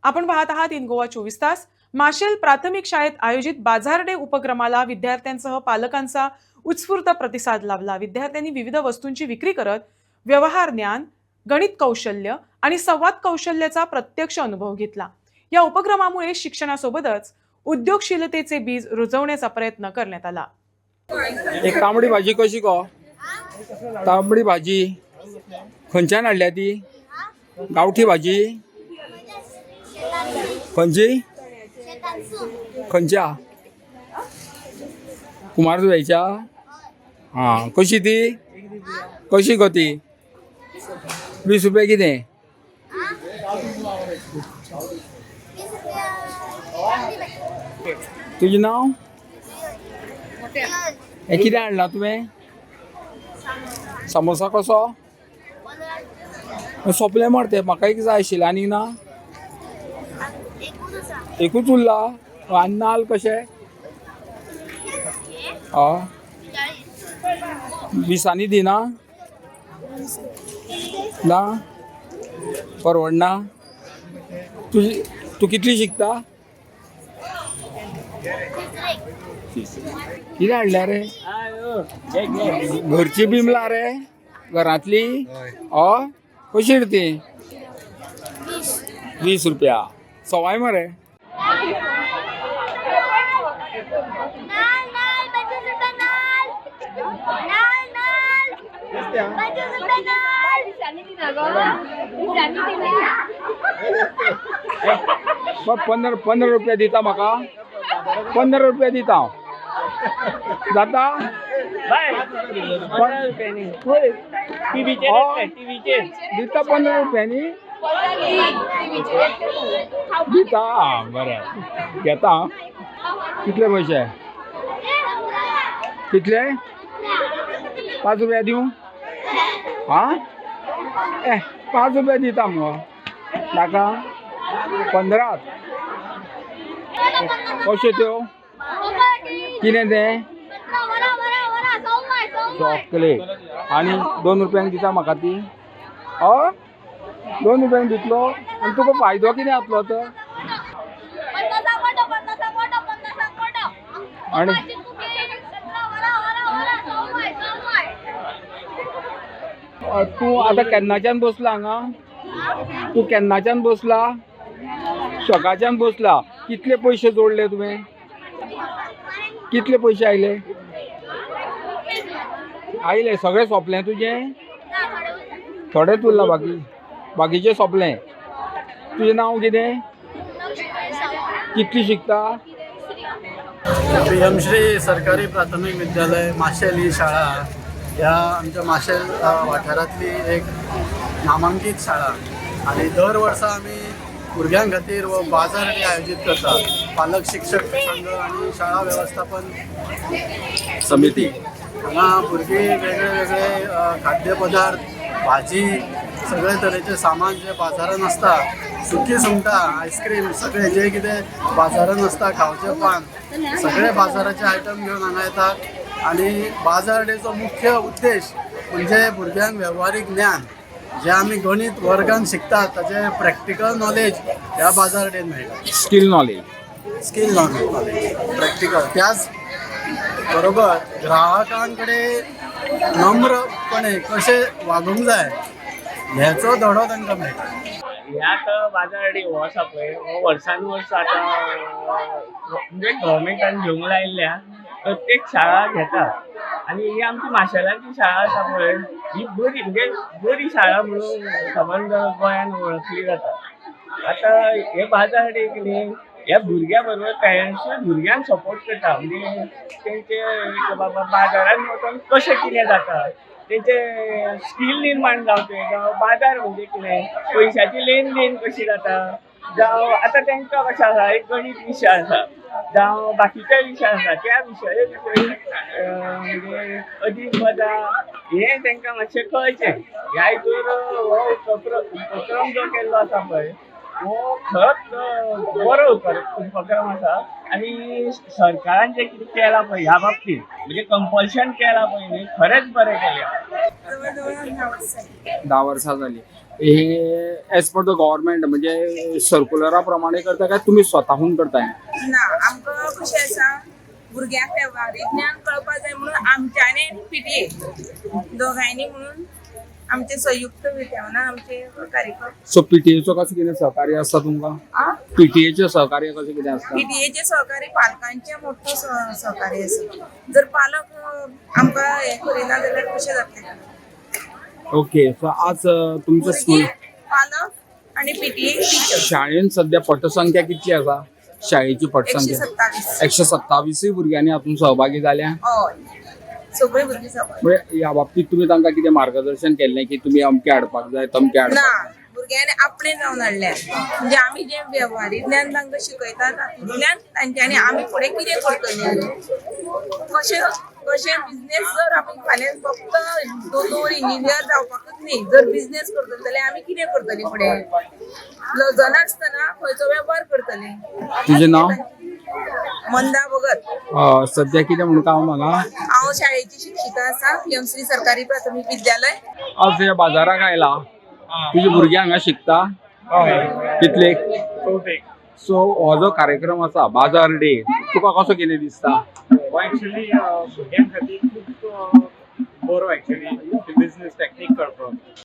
आपण पाहत आहात इन गोवा 24 तास. माशेल प्राथमिक शाळेत आयोजित बाजार डे उपक्रमाला विद्यार्थ्यांसह पालकांचा उत्स्फूर्त प्रतिसाद लाभला. विद्यार्थ्यांनी विविध वस्तूंची विक्री करत व्यवहार ज्ञान, गणित कौशल्य आणि संवाद कौशल्याचा प्रत्यक्ष अनुभव घेतला. या उपक्रमामुळे शिक्षणासोबतच उद्योगशीलतेचे बीज रुजवण्याचा प्रयत्न करण्यात आला. एक तांबडी भाजी कशी गो? तांबडी भाजी खंयच्यान हाडल्या ती? गावठी भाजी खंयची? खंयच्या? कुमारजुव्याच्या? हां, कशी ती? कशी गो ती? 20 रुपया कितें? तुझे नाव? हे कितें हाडला तुवें? समोसा कसो? सोंपले मर ते, म्हाका एक जाय आशिल्लें. आनीक ना? एकूच उरला? आनी नाल्ल कशे? हय, 20 दिना? ना? परवडना? तू कितली शिकता? कितें हाडल्या रे? घरची बिमला रे? घरांतली? हय, कशी रे ती? 20 रुपया. सवाय मरे. पंदरा रुपया दिता म्हाका. 15 रुपया दिता हांव. जाता? दिता 15 रुपयांनी? दिता? आं, बरें, घेता. कितले पयशे? कितले? 5 रुपया दिवं? हां, 5 रुपया दिता मगो. नाका? 15? कशे त्यो? कितें तें? चॉकलेट. आनी 2 रुपयांक दिता म्हाका ती? हय, 2 रुपयांक दितलो? आनी तुका फायदो कितें जातलो तर? आनी तूं आतां केन्नाच्यान बसला हांगा? तूं केन्नाच्यान बसला? सकाळच्यान बसला. कितले पयशे जोडले तुवें? कितले पयशे आयले? आयले सगळें सोंपलें तुजें? थोडेच उरला बाकीचें सोंपलें. तुजें नांव कितें? कितली शिकता? PM श्री सरकारी प्राथमिक विद्यालय माशेल ही शाळा ह्या आमच्या माशेल वाठारांतली एक नामांकीत शाळा आणि दर वर्सा आमी भुरग्यां खातीर वो बाजार डे आयोजीत करता. पालक शिक्षक संघ आणि शाळा व्यवस्थापन समिती हांगा भुरगीं वेगळे वेगळे खाद्यपदार्थ, भाजी, सगळे तरेचे सामान जे बाजारान आसता, सुकी सुंगटां, आयस्क्रीम, सगळे जे कितें बाजारान आसता खावचें पान, सगळे बाजाराचे आयटम घेवन हांगा येतात. आणि बाजार डेचो मुख्य उद्देश म्हणजे भुरग्यांक वेव्हारीक ज्ञान जे आमी गणित वर्गान शिकतात ताचे प्रॅक्टिकल नॉलेज ह्या बाजार डेन मेळटा. Skill knowledge practical. त्याच बरोबर ग्राहकांकडे नम्रपणे कशे वागूंक जाय ह्याचो धडो तांकां मेळटा. ह्यात बाजार डे हो आसा पळय हो वर्सान वर्स आतां म्हणजे गव्हर्मेंटान घेवंक लायिल्ल्या प्रत्येक शाळा घेता. आनी ही आमची माशेलाची शाळा आसा पळय ही बरी म्हणजे बरी शाळा म्हणून सबंद गोंयान वळखली जाता. आतां हे बाजार डे कितें ह्या भुरग्यां बरोबर पेरंट्सूय भुरग्यांक सपोर्ट करता. म्हणजे तेंचे बाबा बाजारान वचून कशें कितें जाता तेंचे स्कील निर्माण जावचें जावं बाजार म्हणजे कितें पयशाची लेन देन कशी जाता जावं आतां तांकां कशें आसा एक गणीत विशय आसा जावं बाकीचे विशय आसा त्या विशय म्हणजे अदीक वजा हें तांकां मातशें कळचें. ह्या हितूर हो उपक्रम जो केल्लो आसा पळय हो खरोच बरो उपक्रम आसा. आनी सरकारान जें कितें केलां पळय ह्या बाबतींत म्हणजे कंपल्शन केलां पळय न्ही खरेंच बरें केलें. 10 वर्सां जाली. हे एज पर द गव्हर्नमेंट म्हणजे सर्क्युलरा प्रमाणे करता काय तुम्ही स्वतःहून करताय? ना आमकां कशें आसा भुरग्यांक वेव्हारी ज्ञान कळपा जाय म्हणून आमच्यानी आनी PTA दोगांयनी म्हणून आमचे संयुक्त विद्यमानान आमचे कार्यक्रम सो पीटीएचं कसं कितें सहकार्य असता तुमकां? पीटीएचे सहकार्य कसं कितें असता? PTA सहकारी पालकांचे मोठो सहकार्य आसा. जर पालक आमकां हें करिना जाल्यार कशें जातलें? ओके, सो आज तुमचं स्कूल भुरगे, पालक आणि PTA टीचर शाळेन सध्या पटसंख्या कितली आसा? शाळेची पटसंख्या 127. 127 भुरग्यांनी हातून सहभागी जाल्या. हय सगळीं भुरगीं सहभागी. म्हणजे या बाबतीत तुम्ही तांकां कितें मार्गदर्शन केल्लें की तुम्ही अमके हाडपाक जाय तमके ना हाडपाक? भुरग्यांनी आपणे जावन हाडल्या. म्हणजे आमी जे वेव्हारी ज्ञान तांकां शिकयतात तातूंतल्यान तांच्यांनी आमी फुडें कितें करतलीं, कशें कशें बिझनेस. जर आमी फाल्यां फक्त दोतोर इंजिनियर जावपाकूच न्ही, जर बिझनेस करतले जाल्यार आमी कितें करतलीं फुडें? लजना आसतना खंयचो वेपार करतलीं. तुजें नांव? मंदा भगत. सध्या कितें म्हणून काम हांगा हांव शाळेची शिक्षिका आसा, PM श्री सरकारी प्राथमीक विद्यालय. आज या बाजाराक आयला. तुझी भुरगीं हांगा शिकता कितले? सो हो जो कार्यक्रम आसा बाजार डे तुका कसो कितें दिसता? हो ॲक्च्युली भुरग्यां खातीर खूब बरो ॲक्च्युली बिझनेस टॅक्नीक कळपाक.